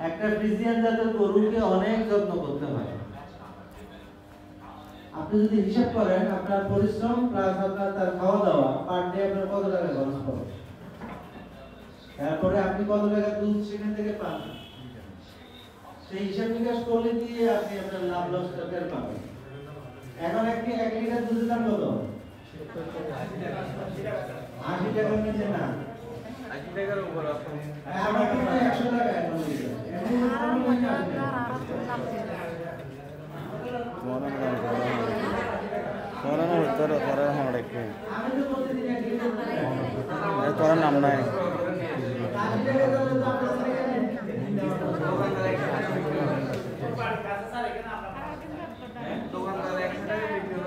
একটা ফ্রিজিয়ান জাতের গরুকে অনেক যত্ন করতে হয়। আপনি যদি হিসাব করেন আপনার পরিশ্রম প্লাস আপনার তার খাওয়া দাওয়া পার ডে আপনার কত টাকা খরচ পড়ে, তারপরে আপনি কত টাকা দুধ সেখান থেকে পান, সেই হিসাব নিকাশ করলে দিয়ে আপনি আপনার লাভ লসটা টের পাবেন। এখন এক লিটার দুধের দাম কত? 80 টাকার নিচে না, 80 টাকার উপর আছে। আমার কিন্তু 100 টাকা এখন লিটার। তোর নাম নাই দোকানদার 100 টাকা বিক্রি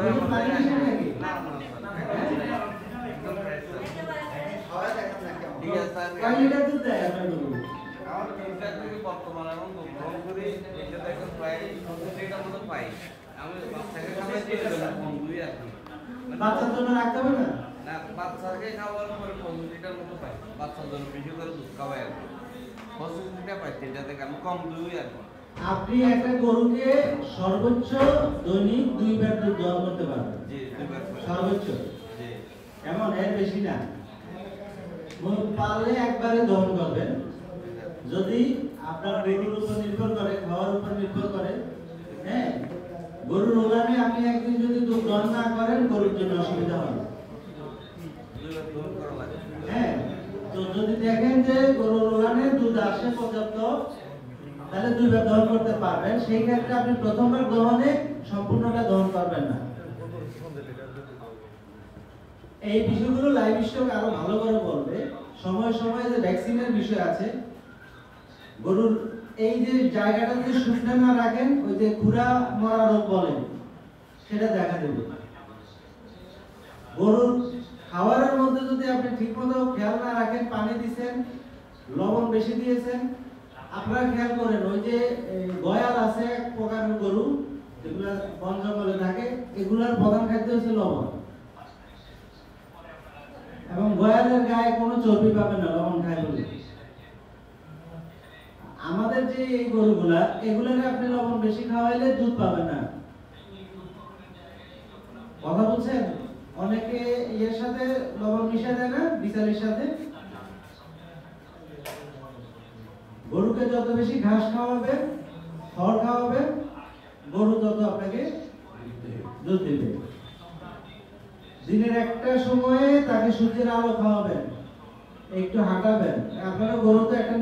করে ঠিক আছে স্যার। কয় লিটার দুধ দেয় আপনার গরু? আমার দুধটা থেকে বর্তমানে এখন গ্রহণ করি এটা তো এখন প্রায় 70 লিটার মতো পাই। আমি বাচ্চাকে খাওয়াইছি কম দুই আর কি। বাচ্চার জন্য রাখতে হবে না? না, বাচ্চাকে খাওয়ার পরে 15 লিটার মতো পাই। বাচ্চার জন্য বেশি করে দুধ খাওয়াই আর কি। 25 লিটার পাই, এটা থেকে আমি কম দুই আর কি। আপনি একটা গরুকে সর্বোচ্চ দৈনিক 2 বার দুধ দহন করতে পারবেন। জি, দুইবার করে। সর্বোচ্চ জি। এমন এর বেশি না। পারলে একবারে দহন করবেন। যদি আপনার গরুর উপর নির্ভর করে, খাওয়ার উপর নির্ভর করে, হ্যাঁ, গরুর ওলানে আপনি একদিন যদি দুধ দহন না করেন গরুর জন্য অসুবিধা হবে। দুইবার দহন করা লাগে। হ্যাঁ, তো যদি দেখেন যে গরুর ওলানে দুধ আসে পর্যাপ্ত, তাহলে 2 বার দহন করতে পারবেন। সেই ক্ষেত্রে আপনি প্রথমবার দহনে সম্পূর্ণটা দহন করবেন না। এই বিষয়গুলো লাইভ স্টক আরো ভালো করে বলবে। সময় সময় যে ভ্যাকসিনের বিষয় আছে, গরুর এই যে জায়গাটা যদি শুকনো না রাখেন, ওই যে খুরা মরা রোগ বলে, সেটা দেখা দেবে। গরুর খাবারের মধ্যে যদি আপনি ঠিকমতো খেয়াল না রাখেন, পানি দিবেন, লবণ বেশি দিয়েছেন, আপনারা খেয়াল করেন ওই যে গয়াল আছে এক প্রকারের গরু যেগুলা বন জঙ্গলে থাকে, এগুলার প্রধান খাদ্য হচ্ছে লবণ, এবং গয়ালের গায়ে কোনো চর্বি পাবেন না লবণ খায় বলে। আমাদের যে এই গরুগুলা, এগুলাকে আপনি লবণ বেশি খাওয়াইলে দুধ পাবেন না। কথা বলছেন? অনেকে এর সাথে লবণ মিশা দেয় না, বিচালির সাথে। গরুকে যত বেশি ঘাস খাওয়াবেন, খড় খাওয়াবেন, গরু তত আপনাকে দুধ দেবে। দিনের একটা সময়ে তাকে সূর্যের আলো খাওয়াবেন, একটু হাঁটাবেন। আপনারা গরু তো একটা